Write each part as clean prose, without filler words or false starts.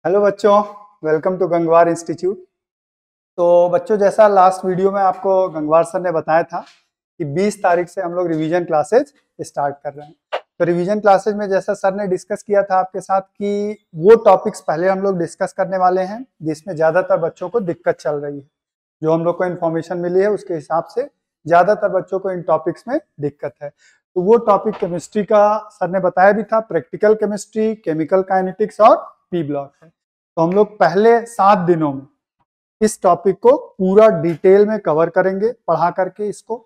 Hello बच्चों, welcome to Gangwar institute. तो बच्चों, जैसा लास्ट वीडियो में आपको गंगवार सर ने बताया था कि 20 तारीख से हम लोग रिवीजन क्लासेज स्टार्ट कर रहे हैं। तो रिवीजन क्लासेज में जैसा सर ने डिस्कस किया था आपके साथ कि वो टॉपिक्स पहले हम लोग डिस्कस करने वाले हैं जिसमें ज़्यादातर बच्चों को दिक्कत चल रही है। जो हम लोग को इन्फॉर्मेशन मिली है उसके हिसाब से ज़्यादातर बच्चों को इन टॉपिक्स में दिक्कत है। तो वो टॉपिक केमिस्ट्री का सर ने बताया भी था, प्रैक्टिकल केमिस्ट्री, केमिकल काइनेटिक्स और पी ब्लॉक है। तो हम लोग पहले 7 दिनों में इस टॉपिक को पूरा डिटेल में कवर करेंगे पढ़ा करके इसको,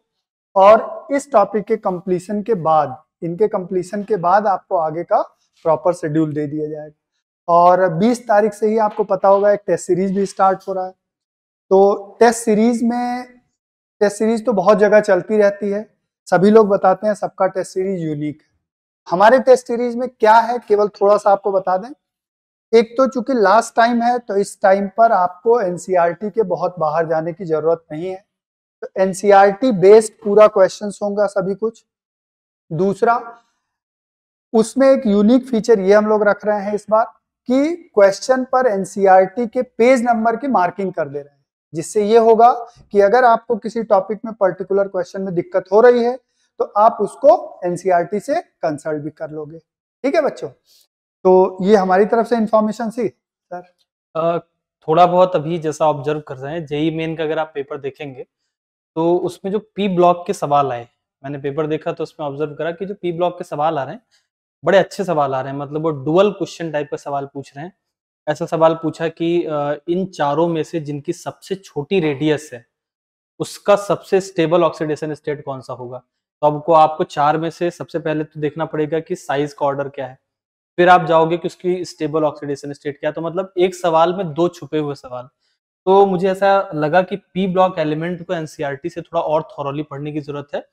और इस टॉपिक के कंप्लीशन के बाद, इनके कंप्लीशन के बाद आपको आगे का प्रॉपर शेड्यूल दे दिया जाएगा। और 20 तारीख से ही आपको पता होगा एक टेस्ट सीरीज भी स्टार्ट हो रहा है। तो टेस्ट सीरीज तो बहुत जगह चलती रहती है, सभी लोग बताते हैं सबका टेस्ट सीरीज यूनिक है। हमारे टेस्ट सीरीज में क्या है, केवल थोड़ा सा आपको बता दें। एक तो चूंकि लास्ट टाइम है तो इस टाइम पर आपको एनसीईआरटी के बहुत बाहर जाने की जरूरत नहीं है। तो एनसीईआरटी बेस्ड पूरा क्वेश्चंस होगा सभी कुछ। दूसरा, उसमें एक यूनिक फीचर ये हम लोग रख रहे हैं इस बार कि क्वेश्चन पर एनसीईआरटी के पेज नंबर की मार्किंग कर दे रहे हैं, जिससे ये होगा कि अगर आपको किसी टॉपिक में पर्टिकुलर क्वेश्चन में दिक्कत हो रही है तो आप उसको एनसीईआरटी से कंसल्ट भी कर लोगे। ठीक है बच्चों, तो ये हमारी तरफ से इंफॉर्मेशन थी सर। थोड़ा बहुत अभी जैसा ऑब्जर्व कर रहे हैं, जेई मेन का अगर आप पेपर देखेंगे तो उसमें जो पी ब्लॉक के सवाल आए, मैंने पेपर देखा तो उसमें ऑब्जर्व करा कि जो पी ब्लॉक के सवाल आ रहे हैं बड़े अच्छे सवाल आ रहे हैं। मतलब वो डुअल क्वेश्चन टाइप का सवाल पूछ रहे हैं। ऐसा सवाल पूछा कि इन चारों में से जिनकी सबसे छोटी रेडियस है उसका सबसे स्टेबल ऑक्सीडेशन स्टेट कौन सा होगा। तो आपको चार में से सबसे पहले तो देखना पड़ेगा कि साइज का ऑर्डर क्या है, फिर आप जाओगे कि उसकी स्टेबल ऑक्सीडेशन स्टेट क्या है। तो मतलब एक सवाल में दो छुपे हुए सवाल। तो मुझे ऐसा लगा कि पी ब्लॉक एलिमेंट को एनसीईआरटी से थोड़ा और थॉरोली पढ़ने की जरूरत है।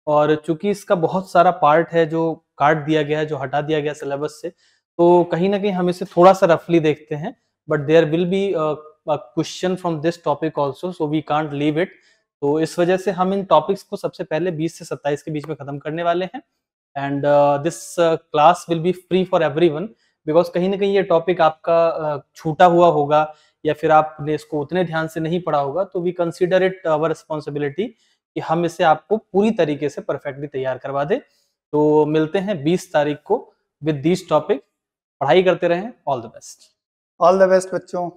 और चूंकि इसका बहुत सारा पार्ट है जो काट दिया गया है, जो हटा दिया गया सिलेबस से, तो कहीं ना कहीं हम इसे थोड़ा सा रफली देखते हैं। But there will be question from this topic also, so we can't leave it. तो इस वजह से हम इन टॉपिक्स को सबसे पहले 20 से 27 के बीच में खत्म करने वाले हैं। And this class will be free for everyone, because कहीं ना कहीं ये टॉपिक आपका छूटा हुआ होगा या फिर आपने इसको उतने ध्यान से नहीं पढ़ा होगा। तो we consider it our responsibility कि हम इसे आपको पूरी तरीके से परफेक्टली तैयार करवा दें। तो मिलते हैं 20 तारीख को विद दिस टॉपिक। पढ़ाई करते रहें। All the best. All the best बच्चों।